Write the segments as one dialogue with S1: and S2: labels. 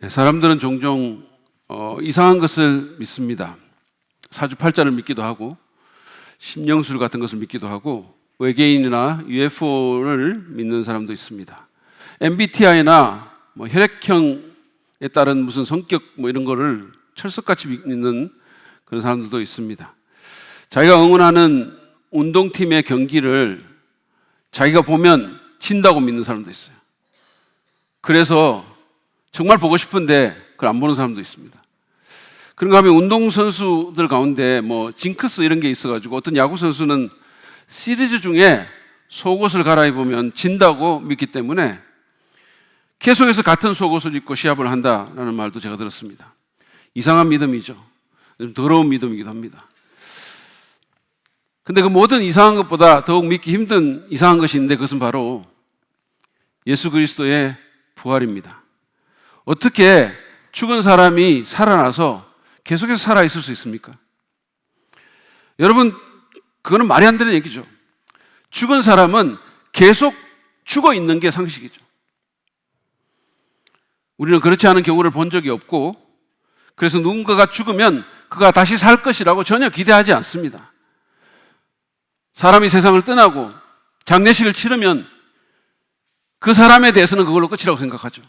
S1: 사람들은 종종 이상한 것을 믿습니다. 사주팔자를 믿기도 하고 심령술 같은 것을 믿기도 하고 외계인이나 UFO를 믿는 사람도 있습니다. MBTI나 혈액형에 따른 무슨 성격 이런 거를 철석같이 믿는 그런 사람들도 있습니다. 자기가 응원하는 운동팀의 경기를 자기가 보면 진다고 믿는 사람도 있어요. 그래서 정말 보고 싶은데 그걸 안 보는 사람도 있습니다. 그런가 하면 운동선수들 가운데 징크스 이런 게 있어가지고 어떤 야구선수는 시리즈 중에 속옷을 갈아입으면 진다고 믿기 때문에 계속해서 같은 속옷을 입고 시합을 한다라는 말도 제가 들었습니다. 이상한 믿음이죠. 좀 더러운 믿음이기도 합니다. 근데 그 모든 이상한 것보다 더욱 믿기 힘든 이상한 것이 있는데 그것은 바로 예수 그리스도의 부활입니다. 어떻게 죽은 사람이 살아나서 계속해서 살아있을 수 있습니까? 여러분, 그거는 말이 안 되는 얘기죠. 죽은 사람은 계속 죽어 있는 게 상식이죠. 우리는 그렇지 않은 경우를 본 적이 없고, 그래서 누군가가 죽으면 그가 다시 살 것이라고 전혀 기대하지 않습니다. 사람이 세상을 떠나고 장례식을 치르면 그 사람에 대해서는 그걸로 끝이라고 생각하죠.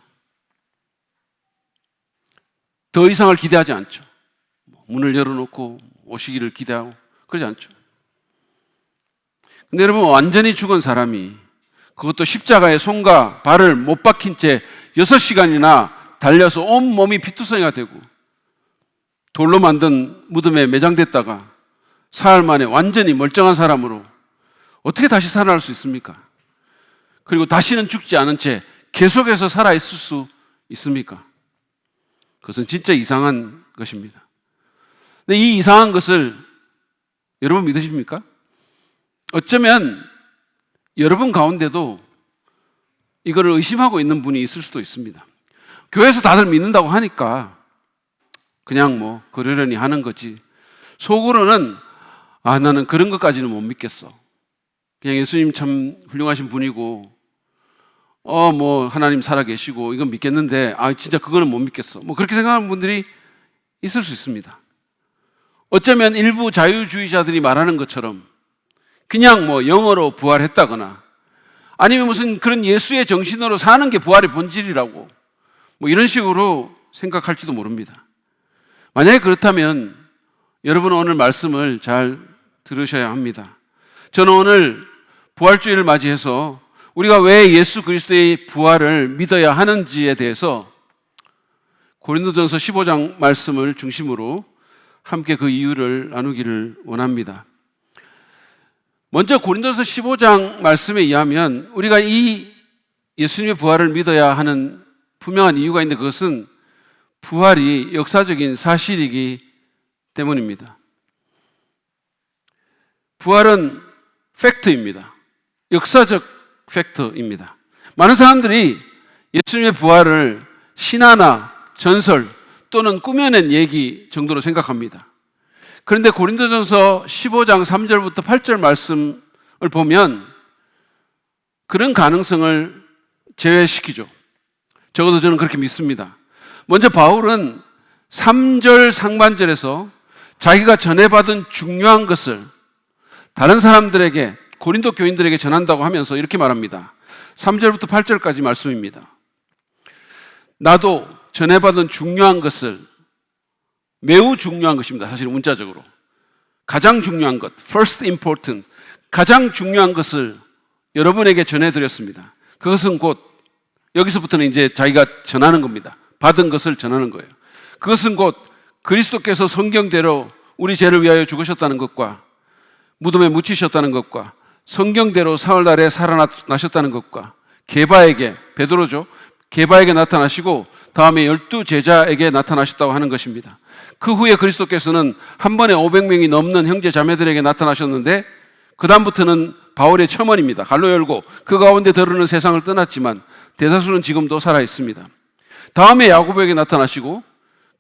S1: 더 이상을 기대하지 않죠. 문을 열어놓고 오시기를 기대하고 그러지 않죠. 근데 여러분, 완전히 죽은 사람이 그것도 십자가에 손과 발을 못 박힌 채 6시간이나 달려서 온 몸이 피투성이가 되고 돌로 만든 무덤에 매장됐다가 사흘 만에 완전히 멀쩡한 사람으로 어떻게 다시 살아날 수 있습니까? 그리고 다시는 죽지 않은 채 계속해서 살아있을 수 있습니까? 그것은 진짜 이상한 것입니다. 근데 이 이상한 것을 여러분 믿으십니까? 어쩌면 여러분 가운데도 이거를 의심하고 있는 분이 있을 수도 있습니다. 교회에서 다들 믿는다고 하니까 그냥 그러려니 하는 거지. 속으로는 나는 그런 것까지는 못 믿겠어. 그냥 예수님 참 훌륭하신 분이고 하나님 살아계시고 이건 믿겠는데 진짜 그거는 못 믿겠어. 그렇게 생각하는 분들이 있을 수 있습니다. 어쩌면 일부 자유주의자들이 말하는 것처럼 그냥 영어로 부활했다거나 아니면 무슨 그런 예수의 정신으로 사는 게 부활의 본질이라고 이런 식으로 생각할지도 모릅니다. 만약에 그렇다면 여러분은 오늘 말씀을 잘 들으셔야 합니다. 저는 오늘 부활주의를 맞이해서 우리가 왜 예수 그리스도의 부활을 믿어야 하는지에 대해서 고린도전서 15장 말씀을 중심으로 함께 그 이유를 나누기를 원합니다. 먼저 고린도전서 15장 말씀에 의하면 우리가 이 예수님의 부활을 믿어야 하는 분명한 이유가 있는데 그것은 부활이 역사적인 사실이기 때문입니다. 부활은 팩트입니다. 역사적 팩트입니다. 많은 사람들이 예수님의 부활을 신화나 전설 또는 꾸며낸 얘기 정도로 생각합니다. 그런데 고린도전서 15장 3절부터 8절 말씀을 보면 그런 가능성을 제외시키죠. 적어도 저는 그렇게 믿습니다. 먼저 바울은 3절 상반절에서 자기가 전해받은 중요한 것을 다른 사람들에게 고린도 교인들에게 전한다고 하면서 이렇게 말합니다. 3절부터 8절까지 말씀입니다. 나도 전해받은 중요한 것을 매우 중요한 것입니다. 사실 문자적으로 가장 중요한 것, first important, 가장 중요한 것을 여러분에게 전해드렸습니다. 그것은 곧 여기서부터는 이제 자기가 전하는 겁니다. 받은 것을 전하는 거예요. 그것은 곧 그리스도께서 성경대로 우리 죄를 위하여 죽으셨다는 것과 무덤에 묻히셨다는 것과 성경대로 사흘날에 살아나셨다는 것과 게바에게, 베드로죠, 게바에게 나타나시고 다음에 12제자에게 나타나셨다고 하는 것입니다. 그 후에 그리스도께서는 한 번에 500명이 넘는 형제 자매들에게 나타나셨는데 그 다음부터는 바울의 첨언입니다. 갈로 열고 그 가운데 더러는 세상을 떠났지만 대다수는 지금도 살아있습니다. 다음에 야고보에게 나타나시고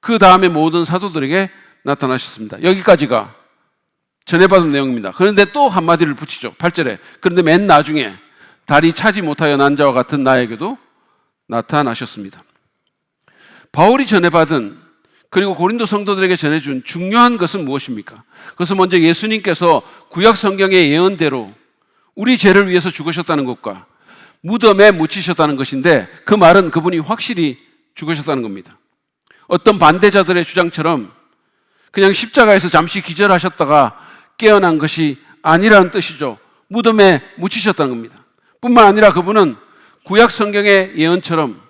S1: 그 다음에 모든 사도들에게 나타나셨습니다. 여기까지가 전해받은 내용입니다. 그런데 또 한마디를 붙이죠. 8절에 그런데 맨 나중에 다리 차지 못하여 난 자와 같은 나에게도 나타나셨습니다. 바울이 전해받은 그리고 고린도 성도들에게 전해준 중요한 것은 무엇입니까? 그것은 먼저 예수님께서 구약 성경의 예언대로 우리 죄를 위해서 죽으셨다는 것과 무덤에 묻히셨다는 것인데, 그 말은 그분이 확실히 죽으셨다는 겁니다. 어떤 반대자들의 주장처럼 그냥 십자가에서 잠시 기절하셨다가 깨어난 것이 아니라는 뜻이죠. 무덤에 묻히셨다는 겁니다. 뿐만 아니라 그분은 구약 성경의 예언처럼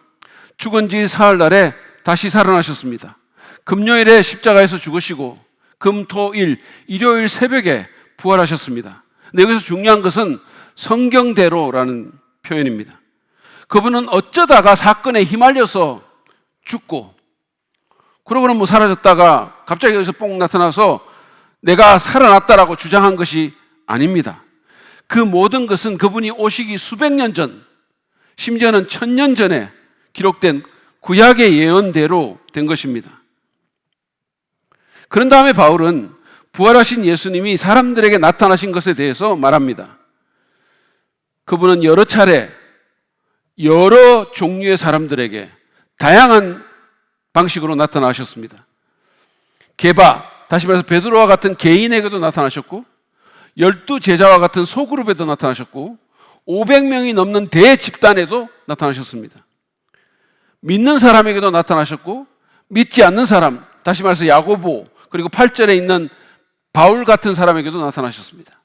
S1: 죽은 지 사흘날에 다시 살아나셨습니다. 금요일에 십자가에서 죽으시고 금, 토, 일, 일요일 새벽에 부활하셨습니다. 근데 여기서 중요한 것은 성경대로라는 표현입니다. 그분은 어쩌다가 사건에 휘말려서 죽고 그러고는 뭐 사라졌다가 갑자기 여기서 뽕 나타나서 내가 살아났다라고 주장한 것이 아닙니다. 그 모든 것은 그분이 오시기 수백 년 전, 심지어는 1000년 전에 기록된 구약의 예언대로 된 것입니다. 그런 다음에 바울은 부활하신 예수님이 사람들에게 나타나신 것에 대해서 말합니다. 그분은 여러 차례 여러 종류의 사람들에게 다양한 방식으로 나타나셨습니다. 게바, 다시 말해서 베드로와 같은 개인에게도 나타나셨고 12제자와 같은 소그룹에도 나타나셨고 500명이 넘는 대집단에도 나타나셨습니다. 믿는 사람에게도 나타나셨고 믿지 않는 사람, 다시 말해서 야고보, 그리고 8절에 있는 바울 같은 사람에게도 나타나셨습니다.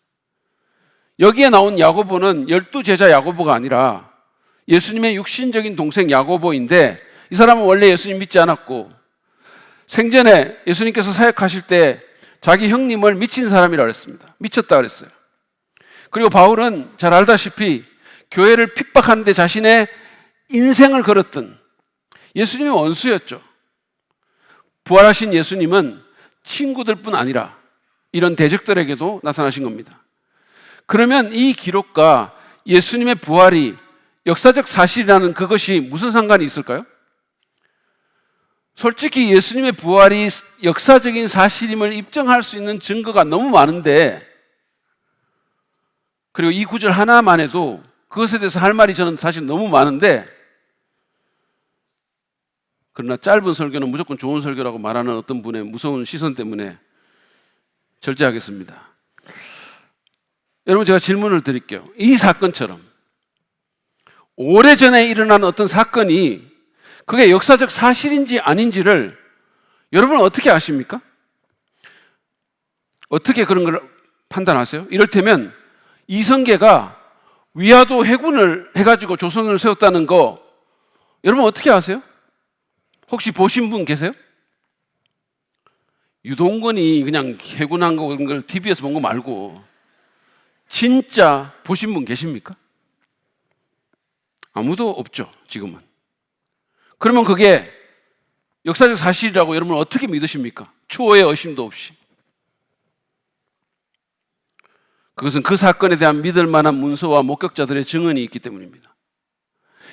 S1: 여기에 나온 야고보는 12제자 야고보가 아니라 예수님의 육신적인 동생 야고보인데, 이 사람은 원래 예수님 믿지 않았고 생전에 예수님께서 사역하실 때 자기 형님을 미친 사람이라고 했습니다. 미쳤다 그랬어요. 그리고 바울은 잘 알다시피 교회를 핍박하는데 자신의 인생을 걸었던 예수님의 원수였죠. 부활하신 예수님은 친구들뿐 아니라 이런 대적들에게도 나타나신 겁니다. 그러면 이 기록과 예수님의 부활이 역사적 사실이라는 그것이 무슨 상관이 있을까요? 솔직히 예수님의 부활이 역사적인 사실임을 입증할 수 있는 증거가 너무 많은데, 그리고 이 구절 하나만 해도 그것에 대해서 할 말이 저는 사실 너무 많은데, 그러나 짧은 설교는 무조건 좋은 설교라고 말하는 어떤 분의 무서운 시선 때문에 절제하겠습니다. 여러분, 제가 질문을 드릴게요. 이 사건처럼 오래전에 일어난 어떤 사건이 그게 역사적 사실인지 아닌지를 여러분은 어떻게 아십니까? 어떻게 그런 걸 판단하세요? 이를테면 이성계가 위화도 해군을 해가지고 조선을 세웠다는 거 여러분 어떻게 아세요? 혹시 보신 분 계세요? 유동건이 그냥 해군한 거 그런 걸 TV에서 본 거 말고 진짜 보신 분 계십니까? 아무도 없죠, 지금은. 그러면 그게 역사적 사실이라고 여러분 어떻게 믿으십니까? 추호의 의심도 없이. 그것은 그 사건에 대한 믿을 만한 문서와 목격자들의 증언이 있기 때문입니다.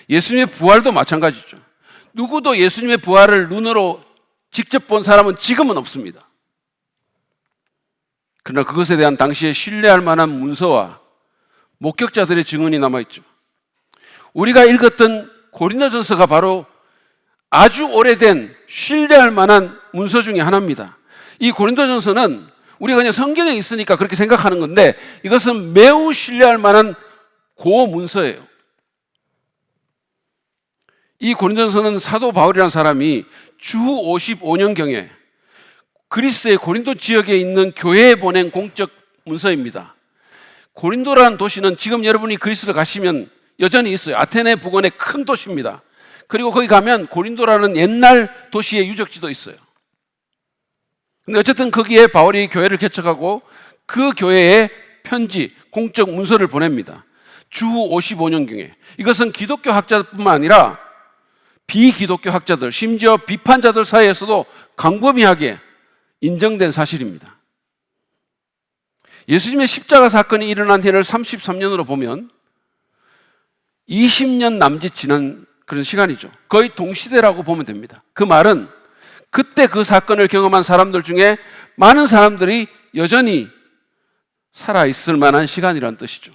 S1: 예수님의 부활도 마찬가지죠. 누구도 예수님의 부활을 눈으로 직접 본 사람은 지금은 없습니다. 그러나 그것에 대한 당시에 신뢰할 만한 문서와 목격자들의 증언이 남아있죠. 우리가 읽었던 고린도전서가 바로 아주 오래된 신뢰할 만한 문서 중에 하나입니다. 이 고린도전서는 우리가 그냥 성경에 있으니까 그렇게 생각하는 건데, 이것은 매우 신뢰할 만한 고문서예요. 이 고린도전서는 사도 바울이라는 사람이 주후 55년경에 그리스의 고린도 지역에 있는 교회에 보낸 공적 문서입니다. 고린도라는 도시는 지금 여러분이 그리스를 가시면 여전히 있어요. 아테네 부근의 큰 도시입니다. 그리고 거기 가면 고린도라는 옛날 도시의 유적지도 있어요. 근데 어쨌든 거기에 바울이 교회를 개척하고 그 교회에 편지, 공적 문서를 보냅니다. 주후 55년경에. 이것은 기독교 학자뿐만 아니라 비기독교 학자들, 심지어 비판자들 사이에서도 광범위하게 인정된 사실입니다. 예수님의 십자가 사건이 일어난 해를 33년으로 보면 20년 남짓 지난 그런 시간이죠. 거의 동시대라고 보면 됩니다. 그 말은 그때 그 사건을 경험한 사람들 중에 많은 사람들이 여전히 살아있을 만한 시간이라는 뜻이죠.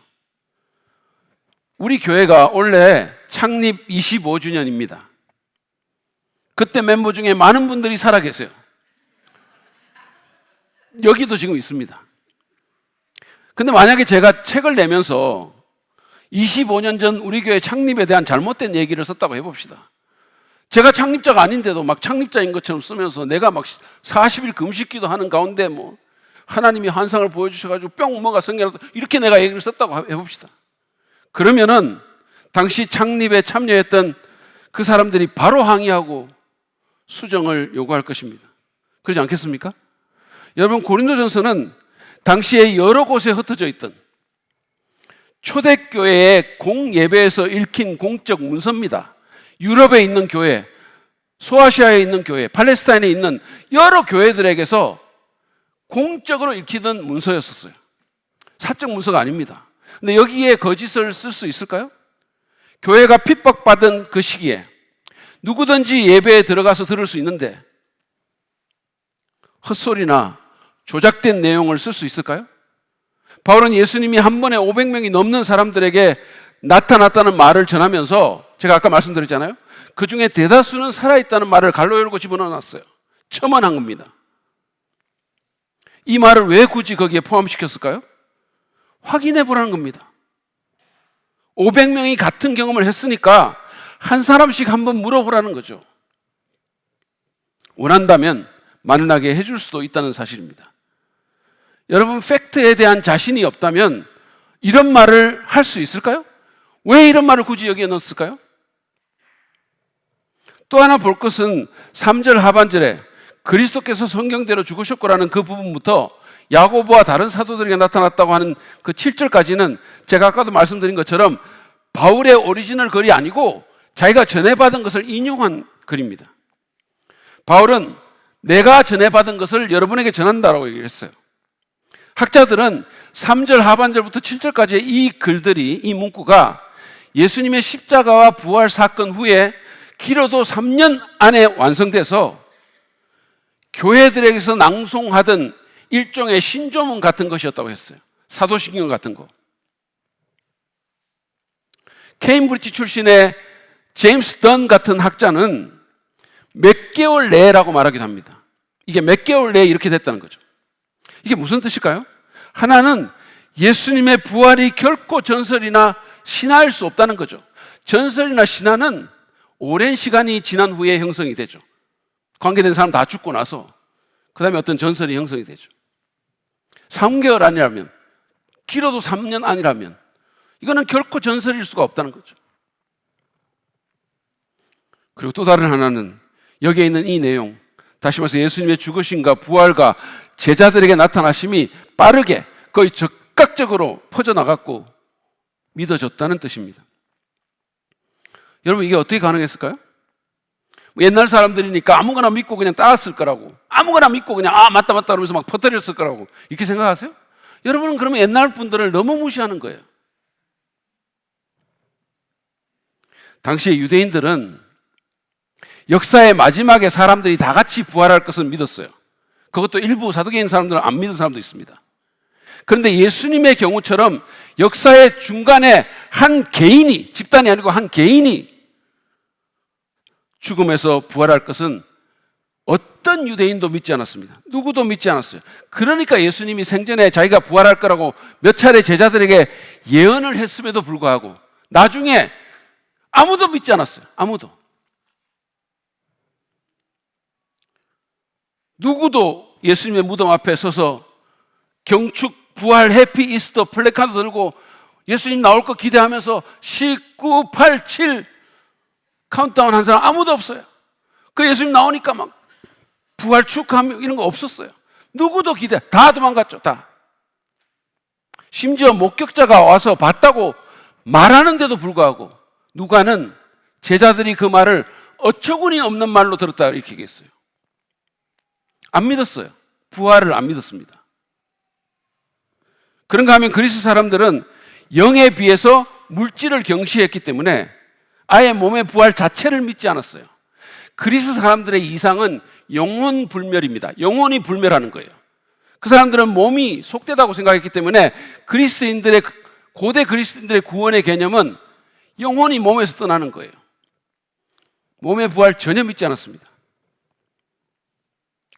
S1: 우리 교회가 원래 창립 25주년입니다. 그때 멤버 중에 많은 분들이 살아 계세요. 여기도 지금 있습니다. 근데 만약에 제가 책을 내면서 25년 전 우리 교회 창립에 대한 잘못된 얘기를 썼다고 해봅시다. 제가 창립자가 아닌데도 막 창립자인 것처럼 쓰면서 내가 막 40일 금식기도 하는 가운데 뭐 하나님이 환상을 보여주셔가지고 뿅 뭐가 성경을 이렇게 내가 얘기를 썼다고 해봅시다. 그러면은 당시 창립에 참여했던 그 사람들이 바로 항의하고 수정을 요구할 것입니다. 그렇지 않겠습니까? 여러분, 고린도전서는 당시에 여러 곳에 흩어져 있던 초대교회의 공예배에서 읽힌 공적 문서입니다. 유럽에 있는 교회, 소아시아에 있는 교회, 팔레스타인에 있는 여러 교회들에게서 공적으로 읽히던 문서였었어요. 사적 문서가 아닙니다. 근데 여기에 거짓을 쓸 수 있을까요? 교회가 핍박받은 그 시기에 누구든지 예배에 들어가서 들을 수 있는데 헛소리나 조작된 내용을 쓸 수 있을까요? 바울은 예수님이 한 번에 500명이 넘는 사람들에게 나타났다는 말을 전하면서 제가 아까 말씀드렸잖아요. 그 중에 대다수는 살아있다는 말을 갈로 열고 집어넣어놨어요. 첨언한 겁니다. 이 말을 왜 굳이 거기에 포함시켰을까요? 확인해 보라는 겁니다. 500명이 같은 경험을 했으니까 한 사람씩 한번 물어보라는 거죠. 원한다면 만나게 해줄 수도 있다는 사실입니다. 여러분, 팩트에 대한 자신이 없다면 이런 말을 할 수 있을까요? 왜 이런 말을 굳이 여기에 넣었을까요? 또 하나 볼 것은 3절 하반절에 그리스도께서 성경대로 죽으셨고라는 그 부분부터 야고보와 다른 사도들에게 나타났다고 하는 그 7절까지는 제가 아까도 말씀드린 것처럼 바울의 오리지널 글이 아니고 자기가 전해받은 것을 인용한 글입니다. 바울은 내가 전해받은 것을 여러분에게 전한다라고 얘기를 했어요. 학자들은 3절 하반절부터 7절까지의 이 글들이, 이 문구가 예수님의 십자가와 부활 사건 후에 길어도 3년 안에 완성돼서 교회들에게서 낭송하던 일종의 신조문 같은 것이었다고 했어요. 사도신경 같은 거. 케임브리지 출신의 제임스 던 같은 학자는 몇 개월 내라고 말하기도 합니다. 이게 몇 개월 내에 이렇게 됐다는 거죠. 이게 무슨 뜻일까요? 하나는 예수님의 부활이 결코 전설이나 신화일 수 없다는 거죠. 전설이나 신화는 오랜 시간이 지난 후에 형성이 되죠. 관계된 사람 다 죽고 나서 그 다음에 어떤 전설이 형성이 되죠. 3개월 아니라면, 길어도 3년 아니라면 이거는 결코 전설일 수가 없다는 거죠. 그리고 또 다른 하나는 여기에 있는 이 내용, 다시 말해서 예수님의 죽으심과 부활과 제자들에게 나타나심이 빠르게 거의 즉각적으로 퍼져나갔고 믿어졌다는 뜻입니다. 여러분, 이게 어떻게 가능했을까요? 옛날 사람들이니까 아무거나 믿고 그냥 따랐을 거라고, 아무거나 믿고 그냥 맞다 그러면서 막 퍼뜨렸을 거라고 이렇게 생각하세요? 여러분은 그러면 옛날 분들을 너무 무시하는 거예요. 당시에 유대인들은 역사의 마지막에 사람들이 다 같이 부활할 것을 믿었어요. 그것도 일부 사두개인 사람들은 안 믿는 사람도 있습니다. 그런데 예수님의 경우처럼 역사의 중간에 한 개인이, 집단이 아니고 한 개인이 죽음에서 부활할 것은 어떤 유대인도 믿지 않았습니다. 누구도 믿지 않았어요. 그러니까 예수님이 생전에 자기가 부활할 거라고 몇 차례 제자들에게 예언을 했음에도 불구하고 나중에 아무도 믿지 않았어요. 아무도. 누구도 예수님의 무덤 앞에 서서 경축, 부활, 해피 이스터 플래카드 들고 예수님 나올 거 기대하면서 19, 8, 7 카운트다운 한 사람 아무도 없어요. 그 예수님 나오니까 막 부활 축하하며 이런 거 없었어요. 누구도 다 도망갔죠. 다. 심지어 목격자가 와서 봤다고 말하는데도 불구하고 누가는 제자들이 그 말을 어처구니 없는 말로 들었다 이렇게 얘기했어요. 안 믿었어요. 부활을 안 믿었습니다. 그런가 하면 그리스 사람들은 영에 비해서 물질을 경시했기 때문에 아예 몸의 부활 자체를 믿지 않았어요. 그리스 사람들의 이상은 영혼 불멸입니다. 영혼이 불멸하는 거예요. 그 사람들은 몸이 속되다고 생각했기 때문에 고대 그리스인들의 구원의 개념은 영혼이 몸에서 떠나는 거예요. 몸의 부활 전혀 믿지 않았습니다.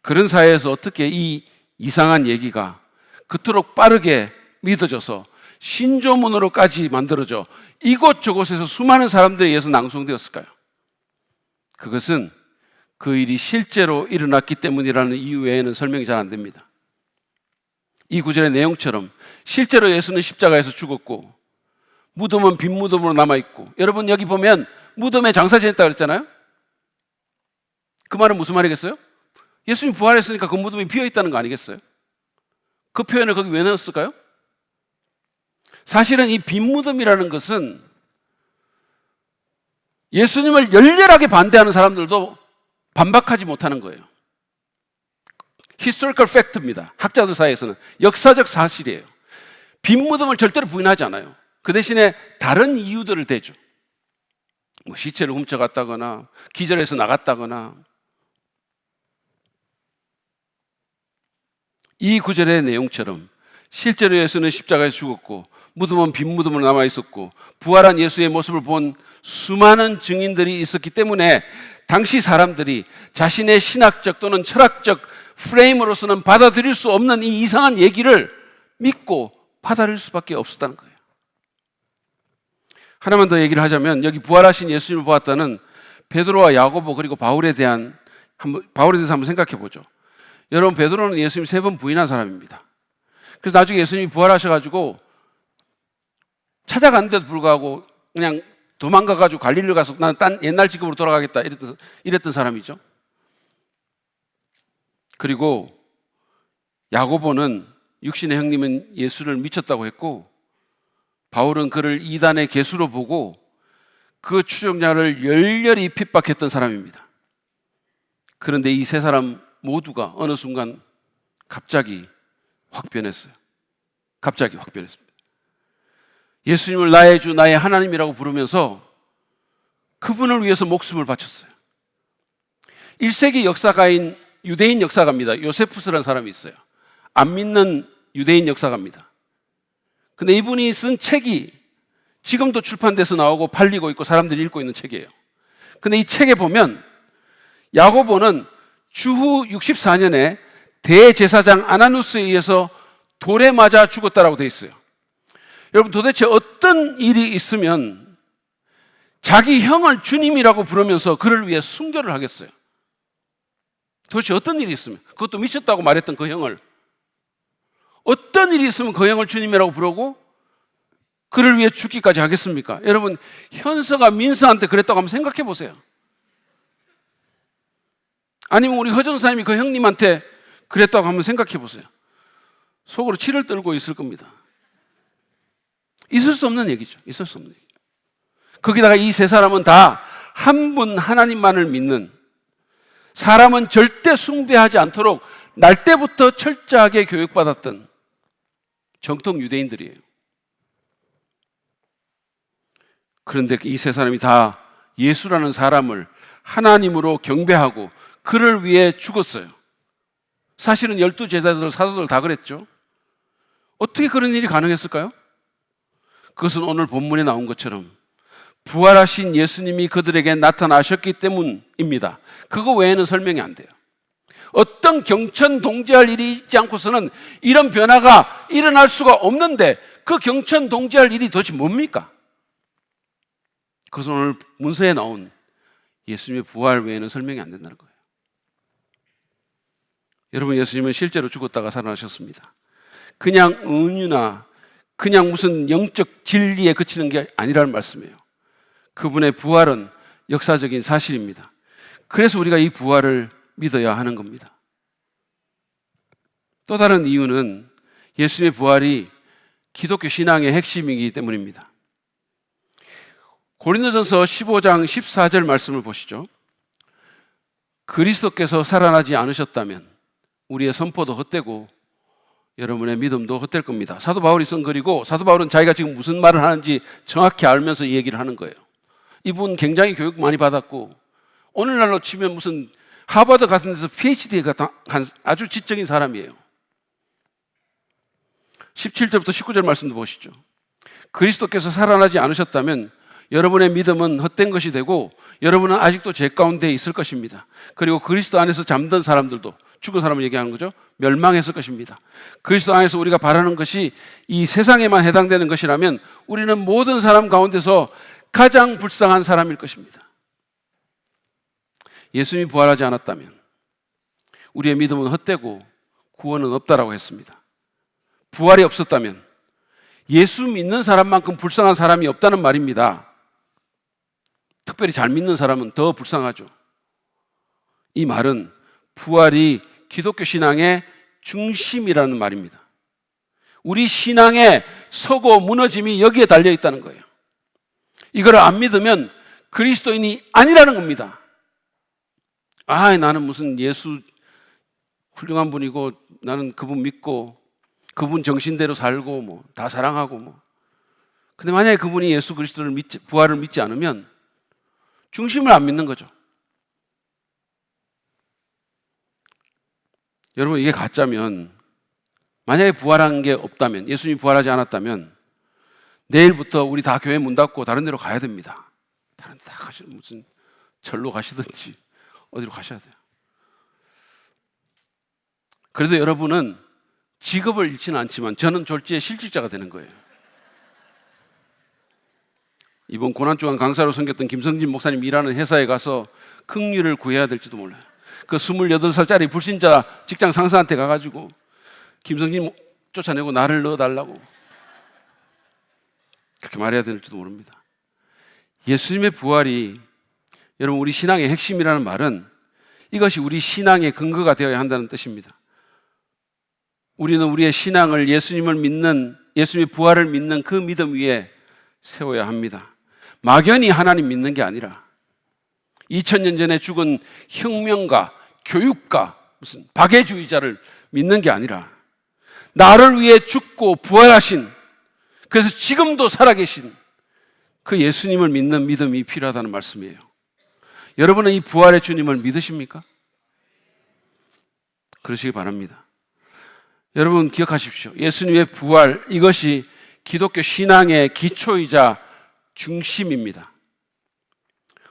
S1: 그런 사회에서 어떻게 이 이상한 얘기가 그토록 빠르게 믿어져서 신조문으로까지 만들어져 이곳저곳에서 수많은 사람들에 의해서 낭송되었을까요? 그것은 그 일이 실제로 일어났기 때문이라는 이유 외에는 설명이 잘 안 됩니다. 이 구절의 내용처럼 실제로 예수는 십자가에서 죽었고 무덤은 빈 무덤으로 남아있고, 여러분 여기 보면 무덤에 장사 지냈다고 그랬잖아요. 그 말은 무슨 말이겠어요? 예수님이 부활했으니까 그 무덤이 비어있다는 거 아니겠어요? 그 표현을 거기 왜 넣었을까요? 사실은 이 빈 무덤이라는 것은 예수님을 열렬하게 반대하는 사람들도 반박하지 못하는 거예요. historical fact입니다. 학자들 사이에서는 역사적 사실이에요. 빈 무덤을 절대로 부인하지 않아요. 그 대신에 다른 이유들을 대죠. 뭐 시체를 훔쳐갔다거나 기절해서 나갔다거나. 이 구절의 내용처럼 실제로 예수는 십자가에서 죽었고 무덤은 빈 무덤으로 남아있었고 부활한 예수의 모습을 본 수많은 증인들이 있었기 때문에 당시 사람들이 자신의 신학적 또는 철학적 프레임으로서는 받아들일 수 없는 이 이상한 얘기를 믿고 받아들일 수밖에 없었다는 거예요. 하나만 더 얘기를 하자면, 여기 부활하신 예수님을 보았다는 베드로와 야고보 그리고 바울에 대해서 한번 생각해 보죠. 여러분, 베드로는 예수님 3번 부인한 사람입니다. 그래서 나중에 예수님이 부활하셔가지고 찾아갔는데도 불구하고 그냥 도망가가지고 갈릴리로 가서 나는 옛날 직업으로 돌아가겠다 이랬던 사람이죠. 그리고 야고보는 육신의 형님은 예수를 미쳤다고 했고, 바울은 그를 이단의 개수로 보고 그 추종자를 열렬히 핍박했던 사람입니다. 그런데 이 3사람 모두가 어느 순간 갑자기 확 변했어요. 갑자기 확 변했습니다. 예수님을 나의 주, 나의 하나님이라고 부르면서 그분을 위해서 목숨을 바쳤어요. 1세기 역사가인 유대인 역사가입니다. 요세푸스라는 사람이 있어요. 안 믿는 유대인 역사가입니다. 근데 이분이 쓴 책이 지금도 출판돼서 나오고 팔리고 있고 사람들이 읽고 있는 책이에요. 근데 이 책에 보면 야고보는 주후 64년에 대제사장 아나누스에 의해서 돌에 맞아 죽었다라고 되어 있어요. 여러분, 도대체 어떤 일이 있으면 자기 형을 주님이라고 부르면서 그를 위해 순교를 하겠어요? 도대체 어떤 일이 있으면, 그것도 미쳤다고 말했던 그 형을, 어떤 일이 있으면 그 형을 주님이라고 부르고 그를 위해 죽기까지 하겠습니까? 여러분, 현서가 민서한테 그랬다고 한번 생각해 보세요. 아니면 우리 허전사님이 그 형님한테 그랬다고 한번 생각해 보세요. 속으로 치를 떨고 있을 겁니다. 있을 수 없는 얘기죠. 있을 수 없는 얘기. 거기다가 이 3사람은 다 한 분 하나님만을 믿는, 사람은 절대 숭배하지 않도록 날 때부터 철저하게 교육받았던 정통 유대인들이에요. 그런데 이 3사람이 다 예수라는 사람을 하나님으로 경배하고 그를 위해 죽었어요. 사실은 12제자들, 사도들 다 그랬죠. 어떻게 그런 일이 가능했을까요? 그것은 오늘 본문에 나온 것처럼 부활하신 예수님이 그들에게 나타나셨기 때문입니다. 그거 외에는 설명이 안 돼요. 어떤 경천동지할 일이 있지 않고서는 이런 변화가 일어날 수가 없는데, 그 경천동지할 일이 도대체 뭡니까? 그것은 오늘 문서에 나온 예수님의 부활 외에는 설명이 안 된다는 거예요. 여러분, 예수님은 실제로 죽었다가 살아나셨습니다. 그냥 은유나 그냥 무슨 영적 진리에 그치는 게 아니라는 말씀이에요. 그분의 부활은 역사적인 사실입니다. 그래서 우리가 이 부활을 믿어야 하는 겁니다. 또 다른 이유는 예수님의 부활이 기독교 신앙의 핵심이기 때문입니다. 고린도전서 15장 14절 말씀을 보시죠. 그리스도께서 살아나지 않으셨다면 우리의 선포도 헛되고 여러분의 믿음도 헛될 겁니다. 사도 바울이 쓴 글이고, 사도 바울은 자기가 지금 무슨 말을 하는지 정확히 알면서 이 얘기를 하는 거예요. 이분 굉장히 교육 많이 받았고, 오늘날로 치면 무슨 하버드 같은 데서 PhD가 한 아주 지적인 사람이에요. 17절부터 19절 말씀도 보시죠. 그리스도께서 살아나지 않으셨다면 여러분의 믿음은 헛된 것이 되고 여러분은 아직도 죄 가운데 있을 것입니다. 그리고 그리스도 안에서 잠든 사람들도, 죽은 사람을 얘기하는 거죠, 멸망했을 것입니다. 그리스도 안에서 우리가 바라는 것이 이 세상에만 해당되는 것이라면 우리는 모든 사람 가운데서 가장 불쌍한 사람일 것입니다. 예수님이 부활하지 않았다면 우리의 믿음은 헛되고 구원은 없다라고 했습니다. 부활이 없었다면 예수 믿는 사람만큼 불쌍한 사람이 없다는 말입니다. 특별히 잘 믿는 사람은 더 불쌍하죠. 이 말은 부활이 기독교 신앙의 중심이라는 말입니다. 우리 신앙의 서고 무너짐이 여기에 달려 있다는 거예요. 이걸 안 믿으면 그리스도인이 아니라는 겁니다. 나는 무슨 예수 훌륭한 분이고 나는 그분 믿고 그분 정신대로 살고 다 사랑하고 근데 만약에 그분이 예수 그리스도를 부활을 믿지 않으면 중심을 안 믿는 거죠. 여러분, 이게 가짜면, 만약에 부활한 게 없다면, 예수님이 부활하지 않았다면 내일부터 우리 다 교회 문 닫고 다른 데로 가야 됩니다. 다른 데 다 가시는, 무슨 절로 가시든지 어디로 가셔야 돼요. 그래도 여러분은 직업을 잃지는 않지만 저는 졸지에 실직자가 되는 거예요. 이번 고난주간 강사로 섬겼던 김성진 목사님 일하는 회사에 가서 긍휼을 구해야 될지도 몰라요. 그 28살짜리 불신자 직장 상사한테 가가지고 김성진 쫓아내고 나를 넣어달라고 그렇게 말해야 될지도 모릅니다. 예수님의 부활이 여러분 우리 신앙의 핵심이라는 말은 이것이 우리 신앙의 근거가 되어야 한다는 뜻입니다. 우리는 우리의 신앙을 예수님을 믿는, 예수님의 부활을 믿는 그 믿음 위에 세워야 합니다. 막연히 하나님 믿는 게 아니라 2000년 전에 죽은 혁명가, 교육가, 무슨 박애주의자를 믿는 게 아니라 나를 위해 죽고 부활하신, 그래서 지금도 살아계신 그 예수님을 믿는 믿음이 필요하다는 말씀이에요. 여러분은 이 부활의 주님을 믿으십니까? 그러시기 바랍니다. 여러분 기억하십시오. 예수님의 부활, 이것이 기독교 신앙의 기초이자 중심입니다.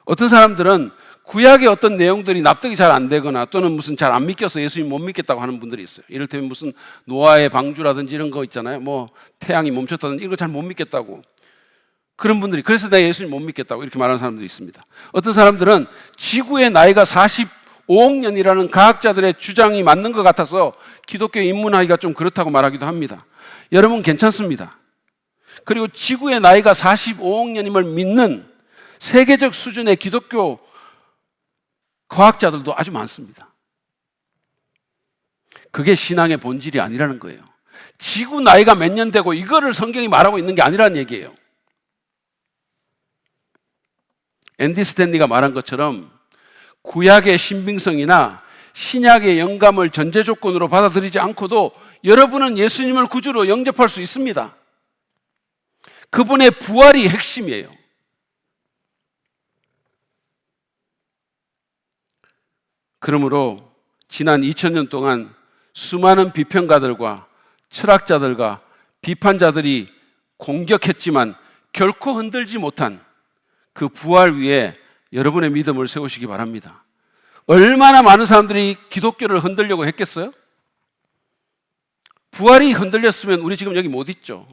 S1: 어떤 사람들은 구약의 어떤 내용들이 납득이 잘 안 되거나 또는 무슨 잘 안 믿겨서 예수님 못 믿겠다고 하는 분들이 있어요. 이를테면 무슨 노아의 방주라든지 이런 거 있잖아요. 태양이 멈췄다든지 이런 거 잘 못 믿겠다고. 그런 분들이, 그래서 내가 예수님 못 믿겠다고 이렇게 말하는 사람들이 있습니다. 어떤 사람들은 지구의 나이가 45억 년이라는 과학자들의 주장이 맞는 것 같아서 기독교에 입문하기가 좀 그렇다고 말하기도 합니다. 여러분 괜찮습니다. 그리고 지구의 나이가 45억 년임을 믿는 세계적 수준의 기독교 과학자들도 아주 많습니다. 그게 신앙의 본질이 아니라는 거예요. 지구 나이가 몇 년 되고 이거를 성경이 말하고 있는 게 아니라는 얘기예요. 앤디 스탠리가 말한 것처럼 구약의 신빙성이나 신약의 영감을 전제 조건으로 받아들이지 않고도 여러분은 예수님을 구주로 영접할 수 있습니다. 그분의 부활이 핵심이에요. 그러므로 지난 2000년 동안 수많은 비평가들과 철학자들과 비판자들이 공격했지만 결코 흔들지 못한 그 부활 위에 여러분의 믿음을 세우시기 바랍니다. 얼마나 많은 사람들이 기독교를 흔들려고 했겠어요? 부활이 흔들렸으면 우리 지금 여기 못 있죠.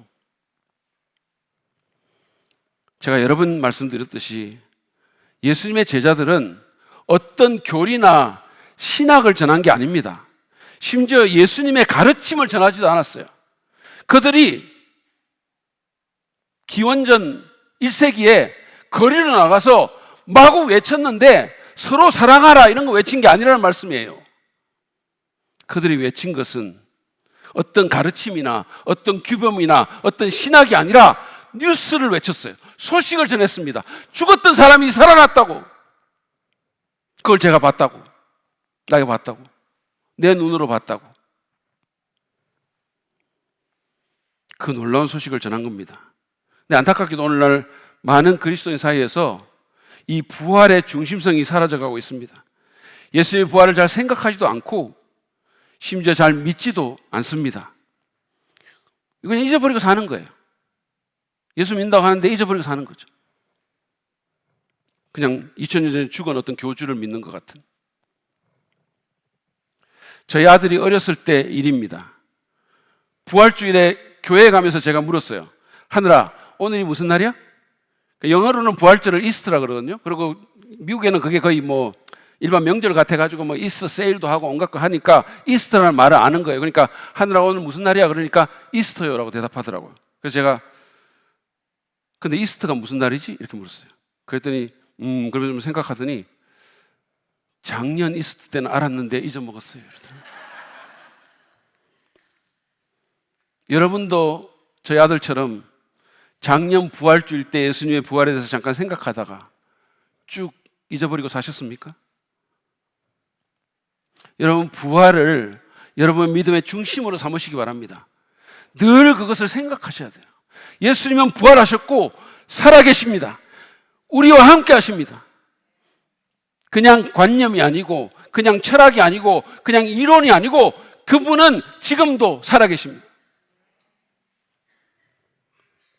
S1: 제가 여러 번 말씀드렸듯이 예수님의 제자들은 어떤 교리나 신학을 전한 게 아닙니다. 심지어 예수님의 가르침을 전하지도 않았어요. 그들이 기원전 1세기에 거리로 나가서 마구 외쳤는데 서로 사랑하라 이런 거 외친 게 아니라는 말씀이에요. 그들이 외친 것은 어떤 가르침이나 어떤 규범이나 어떤 신학이 아니라 뉴스를 외쳤어요. 소식을 전했습니다. 죽었던 사람이 살아났다고. 그걸 제가 봤다고. 내가 봤다고. 내 눈으로 봤다고. 그 놀라운 소식을 전한 겁니다. 근데 안타깝게도 오늘날 많은 그리스도인 사이에서 이 부활의 중심성이 사라져가고 있습니다. 예수님의 부활을 잘 생각하지도 않고 심지어 잘 믿지도 않습니다. 이건 잊어버리고 사는 거예요. 예수 믿는다고 하는데 잊어버리고 사는 거죠. 그냥 2000년 전에 죽은 어떤 교주를 믿는 것 같은. 저희 아들이 어렸을 때 일입니다. 부활주일에 교회에 가면서 제가 물었어요. 하늘아, 오늘이 무슨 날이야? 영어로는 부활절을 이스트라 그러거든요. 그리고 미국에는 그게 거의 뭐 일반 명절 같아가지고 뭐 이스터 세일도 하고 온갖 거 하니까 이스터라는 말을 아는 거예요. 그러니까 하늘아, 오늘 무슨 날이야? 그러니까 이스터요라고 대답하더라고요. 그래서 제가 근데 이스터가 무슨 날이지? 이렇게 물었어요. 그랬더니 그러면 좀 생각하더니 작년 이스터 때는 알았는데 잊어먹었어요. 여러분도 저희 아들처럼 작년 부활주일 때 예수님의 부활에 대해서 잠깐 생각하다가 쭉 잊어버리고 사셨습니까? 여러분, 부활을 여러분의 믿음의 중심으로 삼으시기 바랍니다. 늘 그것을 생각하셔야 돼요. 예수님은 부활하셨고 살아계십니다. 우리와 함께 하십니다. 그냥 관념이 아니고, 그냥 철학이 아니고, 그냥 이론이 아니고, 그분은 지금도 살아계십니다.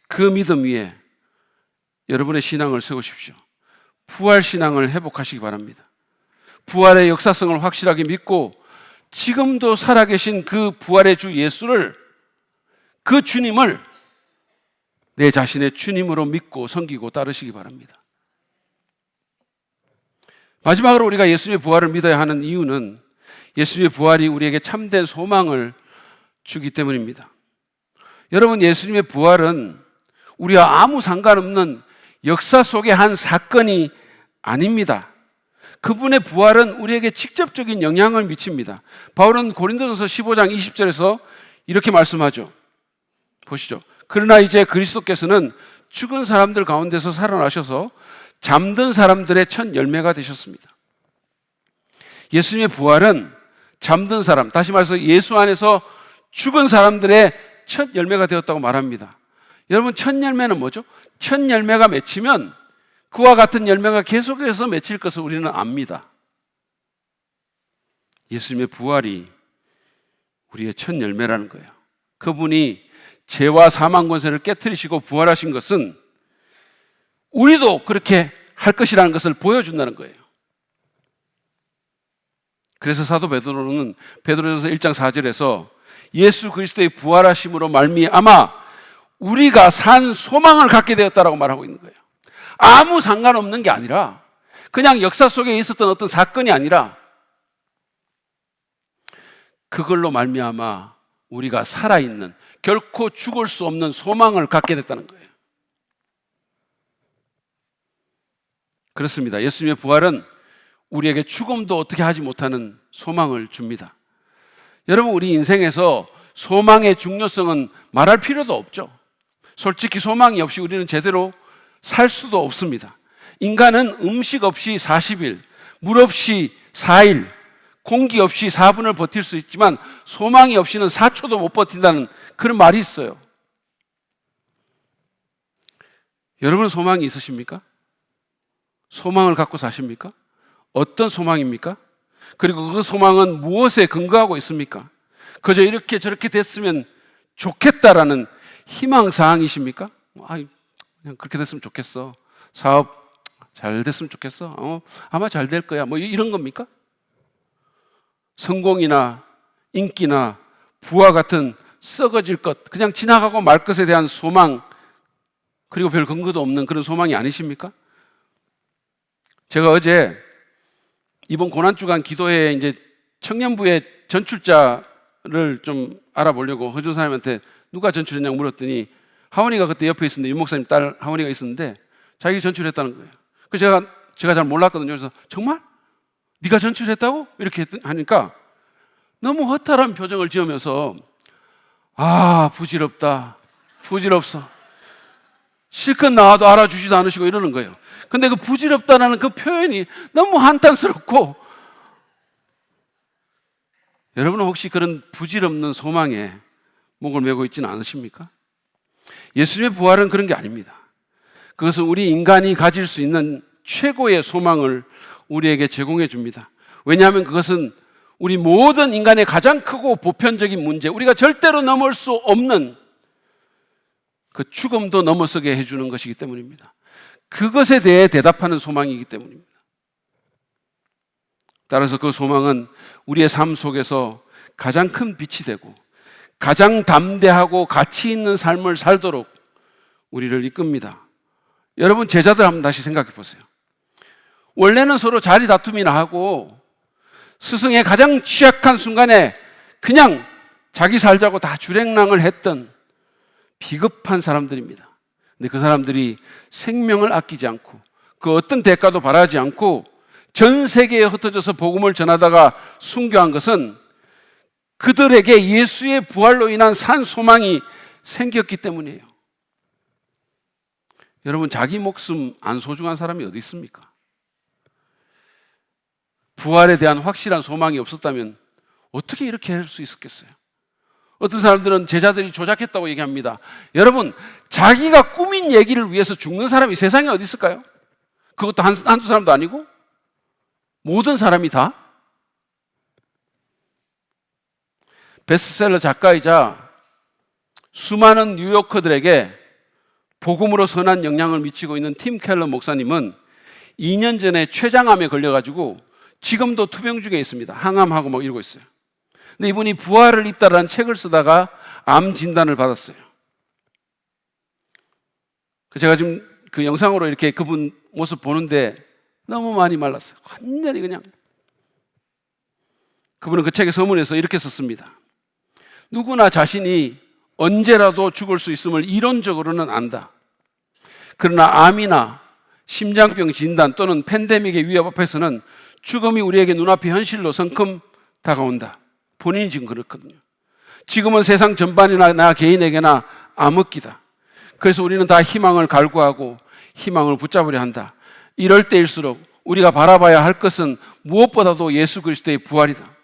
S1: 그 믿음 위에 여러분의 신앙을 세우십시오. 부활 신앙을 회복하시기 바랍니다. 부활의 역사성을 확실하게 믿고 지금도 살아계신 그 부활의 주 예수를, 그 주님을 내 자신의 주님으로 믿고 섬기고 따르시기 바랍니다. 마지막으로 우리가 예수님의 부활을 믿어야 하는 이유는 예수님의 부활이 우리에게 참된 소망을 주기 때문입니다. 여러분, 예수님의 부활은 우리와 아무 상관없는 역사 속의 한 사건이 아닙니다. 그분의 부활은 우리에게 직접적인 영향을 미칩니다. 바울은 고린도전서 15장 20절에서 이렇게 말씀하죠. 보시죠. 그러나 이제 그리스도께서는 죽은 사람들 가운데서 살아나셔서 잠든 사람들의 첫 열매가 되셨습니다. 예수님의 부활은 잠든 사람, 다시 말해서 예수 안에서 죽은 사람들의 첫 열매가 되었다고 말합니다. 여러분, 첫 열매는 뭐죠? 첫 열매가 맺히면 그와 같은 열매가 계속해서 맺힐 것을 우리는 압니다. 예수님의 부활이 우리의 첫 열매라는 거예요. 그분이 죄와 사망 권세를 깨트리시고 부활하신 것은 우리도 그렇게 할 것이라는 것을 보여준다는 거예요. 그래서 사도 베드로는 베드로전서 1장 4절에서 예수 그리스도의 부활하심으로 말미암아 우리가 산 소망을 갖게 되었다라고 말하고 있는 거예요. 아무 상관없는 게 아니라, 그냥 역사 속에 있었던 어떤 사건이 아니라 그걸로 말미암아 우리가 살아있는, 결코 죽을 수 없는 소망을 갖게 됐다는 거예요. 그렇습니다. 예수님의 부활은 우리에게 죽음도 어떻게 하지 못하는 소망을 줍니다. 여러분, 우리 인생에서 소망의 중요성은 말할 필요도 없죠. 솔직히 소망이 없이 우리는 제대로 살 수도 없습니다. 인간은 음식 없이 40일, 물 없이 4일, 공기 없이 4분을 버틸 수 있지만 소망이 없이는 4초도 못 버틴다는 그런 말이 있어요. 여러분, 소망이 있으십니까? 소망을 갖고 사십니까? 어떤 소망입니까? 그리고 그 소망은 무엇에 근거하고 있습니까? 그저 이렇게 저렇게 됐으면 좋겠다라는 희망사항이십니까? 그냥 그렇게 됐으면 좋겠어. 사업 잘 됐으면 좋겠어. 아마 잘 될 거야. 뭐 이런 겁니까? 성공이나 인기나 부와 같은 썩어질 것, 그냥 지나가고 말 것에 대한 소망, 그리고 별 근거도 없는 그런 소망이 아니십니까? 제가 어제 이번 고난주간 기도회에 이제 청년부의 전출자를 좀 알아보려고 허준 사람한테 누가 전출했냐고 물었더니 하원이가 그때 옆에 있었는데, 윤 목사님 딸 하원이가 있었는데 자기 전출했다는 거예요. 그래서 제가 잘 몰랐거든요. 그래서 정말? 네가 전출했다고? 이렇게 하니까 너무 허탈한 표정을 지으면서 부질없다. 부질없어. 실컷 나와도 알아주지도 않으시고 이러는 거예요. 근데 그 부질없다라는 그 표현이 너무 한탄스럽고, 여러분은 혹시 그런 부질없는 소망에 목을 메고 있지는 않으십니까? 예수님의 부활은 그런 게 아닙니다. 그것은 우리 인간이 가질 수 있는 최고의 소망을 우리에게 제공해 줍니다. 왜냐하면 그것은 우리 모든 인간의 가장 크고 보편적인 문제, 우리가 절대로 넘을 수 없는 그 죽음도 넘어서게 해주는 것이기 때문입니다. 그것에 대해 대답하는 소망이기 때문입니다. 따라서 그 소망은 우리의 삶 속에서 가장 큰 빛이 되고 가장 담대하고 가치 있는 삶을 살도록 우리를 이끕니다. 여러분, 제자들 한번 다시 생각해 보세요. 원래는 서로 자리 다툼이나 하고 스승의 가장 취약한 순간에 그냥 자기 살자고 다 주랭랑을 했던 비겁한 사람들입니다. 근데 그 사람들이 생명을 아끼지 않고 그 어떤 대가도 바라지 않고 전 세계에 흩어져서 복음을 전하다가 순교한 것은 그들에게 예수의 부활로 인한 산 소망이 생겼기 때문이에요. 여러분, 자기 목숨 안 소중한 사람이 어디 있습니까? 부활에 대한 확실한 소망이 없었다면 어떻게 이렇게 할 수 있었겠어요? 어떤 사람들은 제자들이 조작했다고 얘기합니다. 여러분, 자기가 꾸민 얘기를 위해서 죽는 사람이 세상에 어디 있을까요? 그것도 한두 사람도 아니고 모든 사람이 다. 베스트셀러 작가이자 수많은 뉴요커들에게 복음으로 선한 영향을 미치고 있는 팀 켈러 목사님은 2년 전에 췌장암에 걸려가지고 지금도 투병 중에 있습니다. 항암하고 막 이러고 있어요. 근데 이분이 부활을 입다라는 책을 쓰다가 암 진단을 받았어요. 제가 지금 그 영상으로 이렇게 그분 모습 보는데 너무 많이 말랐어요. 완전히 그냥. 그분은 그 책의 서문에서 이렇게 썼습니다. 누구나 자신이 언제라도 죽을 수 있음을 이론적으로는 안다. 그러나 암이나 심장병 진단 또는 팬데믹의 위협 앞에서는 죽음이 우리에게 눈앞이 현실로 성큼 다가온다. 본인이 지금 그렇거든요. 지금은 세상 전반이나 나 개인에게나 암흑기다. 그래서 우리는 다 희망을 갈구하고 희망을 붙잡으려 한다. 이럴 때일수록 우리가 바라봐야 할 것은 무엇보다도 예수 그리스도의 부활이다.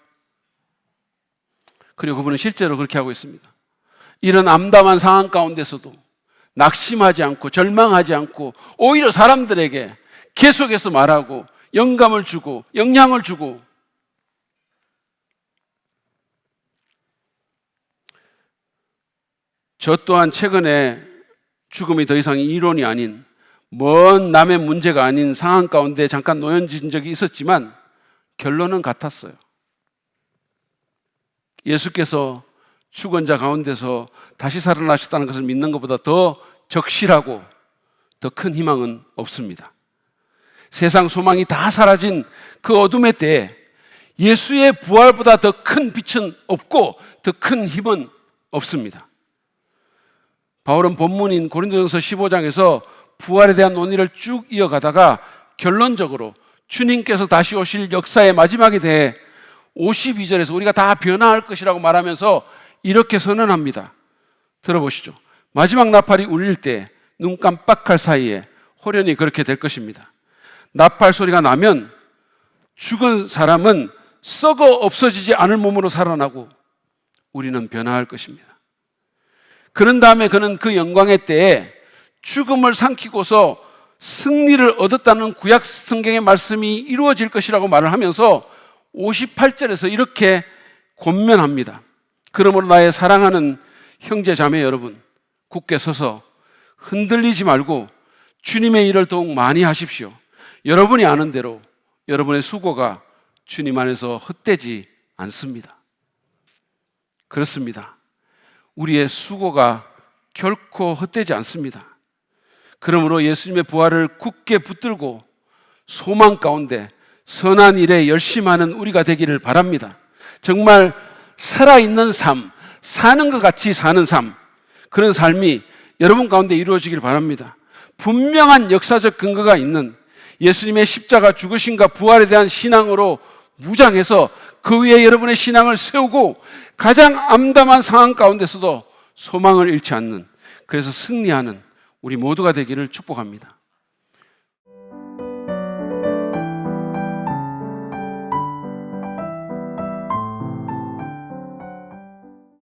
S1: 그리고 그분은 실제로 그렇게 하고 있습니다. 이런 암담한 상황 가운데서도 낙심하지 않고 절망하지 않고 오히려 사람들에게 계속해서 말하고 영감을 주고 영향을 주고, 저 또한 최근에 죽음이 더 이상 이론이 아닌 먼 남의 문제가 아닌 상황 가운데 잠깐 놓여진 적이 있었지만 결론은 같았어요. 예수께서 죽은 자 가운데서 다시 살아나셨다는 것을 믿는 것보다 더 적실하고 더 큰 희망은 없습니다. 세상 소망이 다 사라진 그 어둠의 때에 예수의 부활보다 더 큰 빛은 없고 더 큰 힘은 없습니다. 바울은 본문인 고린도전서 15장에서 부활에 대한 논의를 쭉 이어가다가 결론적으로 주님께서 다시 오실 역사의 마지막에 대해 52절에서 우리가 다 변화할 것이라고 말하면서 이렇게 선언합니다. 들어보시죠. 마지막 나팔이 울릴 때 눈 깜빡할 사이에 호련히 그렇게 될 것입니다. 나팔 소리가 나면 죽은 사람은 썩어 없어지지 않을 몸으로 살아나고 우리는 변화할 것입니다. 그런 다음에 그는 그 영광의 때에 죽음을 삼키고서 승리를 얻었다는 구약 성경의 말씀이 이루어질 것이라고 말을 하면서 58절에서 이렇게 권면합니다. 그러므로 나의 사랑하는 형제 자매 여러분, 굳게 서서 흔들리지 말고 주님의 일을 더욱 많이 하십시오. 여러분이 아는 대로 여러분의 수고가 주님 안에서 헛되지 않습니다. 그렇습니다. 우리의 수고가 결코 헛되지 않습니다. 그러므로 예수님의 부활을 굳게 붙들고 소망 가운데 선한 일에 열심하는 우리가 되기를 바랍니다. 정말 살아있는 삶, 사는 것 같이 사는 삶, 그런 삶이 여러분 가운데 이루어지길 바랍니다. 분명한 역사적 근거가 있는 예수님의 십자가 죽으심과 부활에 대한 신앙으로 무장해서 그 위에 여러분의 신앙을 세우고 가장 암담한 상황 가운데서도 소망을 잃지 않는, 그래서 승리하는 우리 모두가 되기를 축복합니다.